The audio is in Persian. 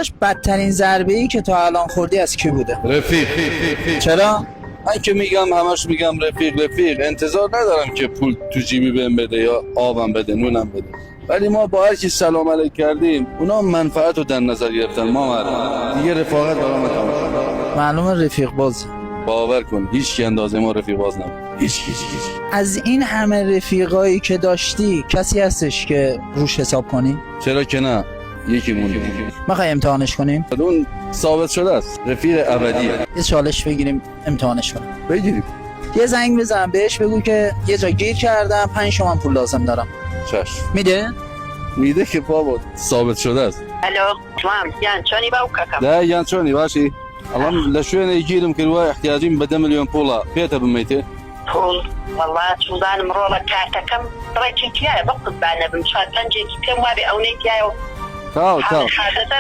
داداش بدترین ضربه‌ای که تا الان خوردی از کی بوده؟ رفیق. چرا؟ من که میگم همش میگم رفیق انتظار ندارم که پول تو جیبی بهم بده یا آبم بده نونم بده، ولی ما با هر کی سلام علیک کردیم اونا منفعت رو در نظر گرفتن. ما مرد دیگه رفاقت برام تمام. معلومه رفیق باز. باور کن هیچ کی اندازه ما رفیق باز نبود. هیچ. از این همه رفیقایی که داشتی کسی هستش که روش حساب کنی؟ چرا که نه، یکی مونده. میخوای امتحانش کنیم؟ اون ثابت شده است، رفیق ابدیه. یه چالش بگیریم امتحانش کنیم. بگیریم. یه زنگ بزن بهش بگو که یه جا گیر کردم 5 تومن پول لازم دارم. چشم. میده که بابا ثابت شده است. الو تمام يانشوني بوككم لا يانشوني ماشي اللهم لشوين يجي لهم كل واحد احتياجين بدل مليون بولا بيتها بميته بول والله سوزان مرولا كاتكم ريتي كيا بقصد بعنا بمشات تنجي كم وابي اونيت يا تاو حادثة